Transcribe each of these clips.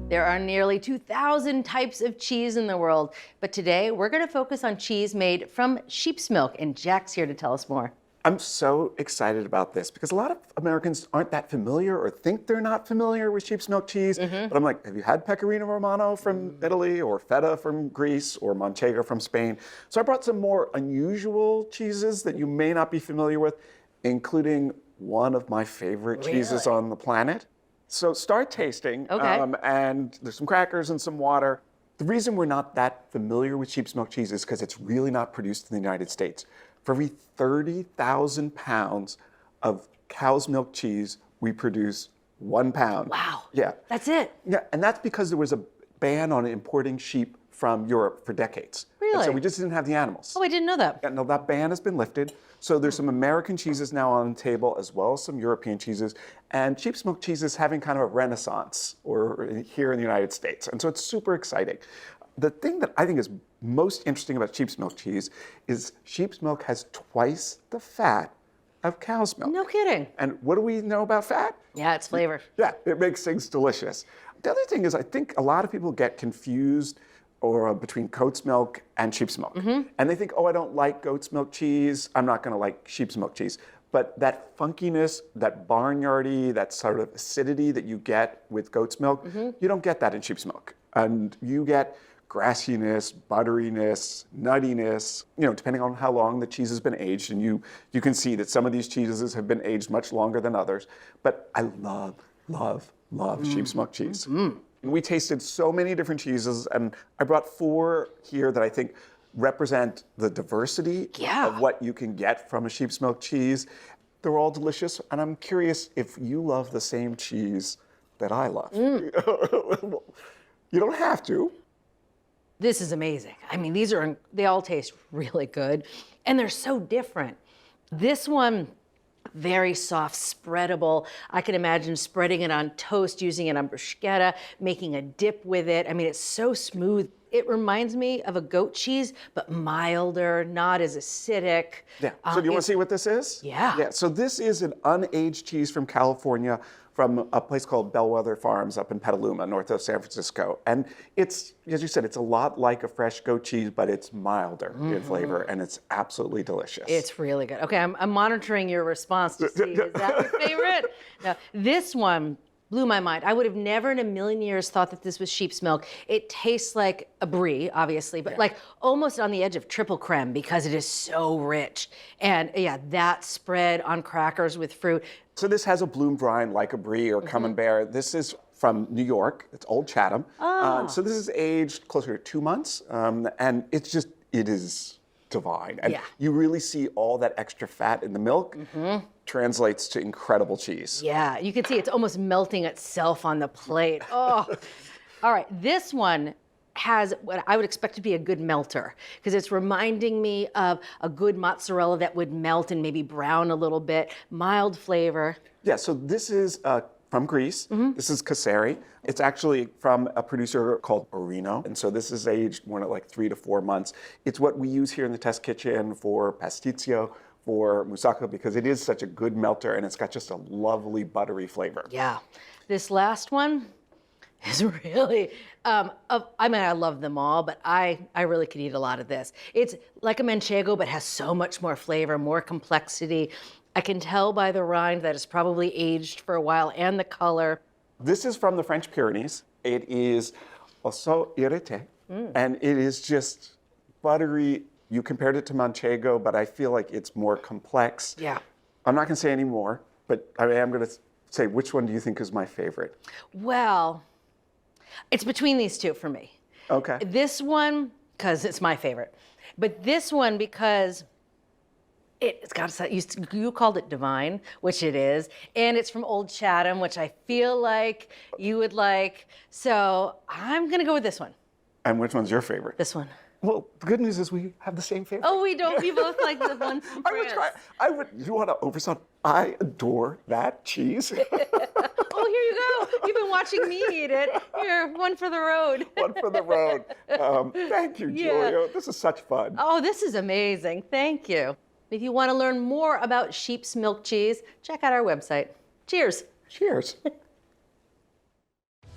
There are nearly 2,000 types of cheese in the world, but today we're going to focus on cheese made from sheep's milk, and Jack's here to tell us more. I'm so excited about this because a lot of Americans aren't that familiar or think they're not familiar with sheep's milk cheese. But I'm like, have you had Pecorino Romano from Italy or Feta from Greece or Manchego from Spain? So I brought some more unusual cheeses that you may not be familiar with, including one of my favorite cheeses on the planet. So start tasting, and there's some crackers and some water. The reason we're not that familiar with sheep's milk cheese is because it's really not produced in the United States. For every 30,000 pounds of cow's milk cheese, we produce 1 pound. Wow. Yeah. That's it. Yeah, and that's because there was a ban on importing sheep from Europe for decades. Really? And so we just didn't have the animals. Oh, I didn't know that. Yeah, no, that ban has been lifted. So there's some American cheeses now on the table, as well as some European cheeses. And sheep's milk cheese is having kind of a renaissance here in the United States. And so it's super exciting. The thing that I think is most interesting about sheep's milk cheese is sheep's milk has twice the fat of cow's milk. No kidding. And what do we know about fat? Yeah, it's flavor. Yeah, it makes things delicious. The other thing is I think a lot of people get confused between goat's milk and sheep's milk. And they think, oh, I don't like goat's milk cheese, I'm not gonna like sheep's milk cheese. But that funkiness, that barnyardy, that sort of acidity that you get with goat's milk, you don't get that in sheep's milk. And you get grassiness, butteriness, nuttiness, depending on how long the cheese has been aged. And you can see that some of these cheeses have been aged much longer than others. But I love sheep's milk cheese. And we tasted so many different cheeses, and I brought 4 here that I think represent the diversity of what you can get from a sheep's milk cheese. They're all delicious, and I'm curious if you love the same cheese that I love. You don't have to. This is amazing. I mean, they all taste really good, and they're so different. This one, very soft, spreadable. I can imagine spreading it on toast, using it on bruschetta, making a dip with it. I mean, it's so smooth. It reminds me of a goat cheese, but milder, not as acidic. Yeah, so do you want to see what this is? Yeah. Yeah, so this is an unaged cheese from California, from a place called Bellwether Farms up in Petaluma, north of San Francisco. And it's, as you said, it's a lot like a fresh goat cheese, but it's milder in flavor, and it's absolutely delicious. It's really good. Okay, I'm monitoring your response to see, is that your favorite? Now, this one blew my mind. I would have never in a million years thought that this was sheep's milk. It tastes like a brie, obviously, but like almost on the edge of triple-crème because it is so rich. And yeah, that spread on crackers with fruit. So this has a bloomed-rind like a brie or camembert. This is from New York. It's Old Chatham. So this is aged closer to 2 months. And it is divine. And you really see all that extra fat in the milk translates to incredible cheese. Yeah, you can see it's almost melting itself on the plate. Oh, all right. This one has what I would expect to be a good melter because it's reminding me of a good mozzarella that would melt and maybe brown a little bit, mild flavor. Yeah, so this is from Greece. This is Kasseri. It's actually from a producer called Orino. And so this is aged more like 3 to 4 months. It's what we use here in the test kitchen for pastitsio, for moussaka, because it is such a good melter and it's got just a lovely buttery flavor. Yeah. This last one is really, I mean, I love them all, but I really could eat a lot of this. It's like a manchego, but has so much more flavor, more complexity. I can tell by the rind that it's probably aged for a while and the color. This is from the French Pyrenees. It is Ossau-Iraty, and it is just buttery. You compared it to Manchego, but I feel like it's more complex. Yeah. I'm not going to say any more, but I am going to say, which one do you think is my favorite? Well, it's between these two for me. Okay. This one, because it's my favorite, but this one because it's got, you called it divine, which it is, and it's from Old Chatham, which I feel like you would like. So I'm going to go with this one. And which one's your favorite? This one. Well, the good news is we have the same favorite. Oh, we don't. We both like the one from France. You want to oversell? I adore that cheese. Oh, here you go. You've been watching me eat it. Here, one for the road. One for the road. Thank you, Julia. This is such fun. Oh, this is amazing. Thank you. If you want to learn more about sheep's milk cheese, check out our website. Cheers. Cheers.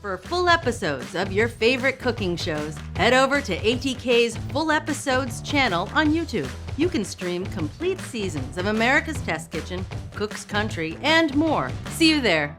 For full episodes of your favorite cooking shows, head over to ATK's Full Episodes channel on YouTube. You can stream complete seasons of America's Test Kitchen, Cook's Country, and more. See you there.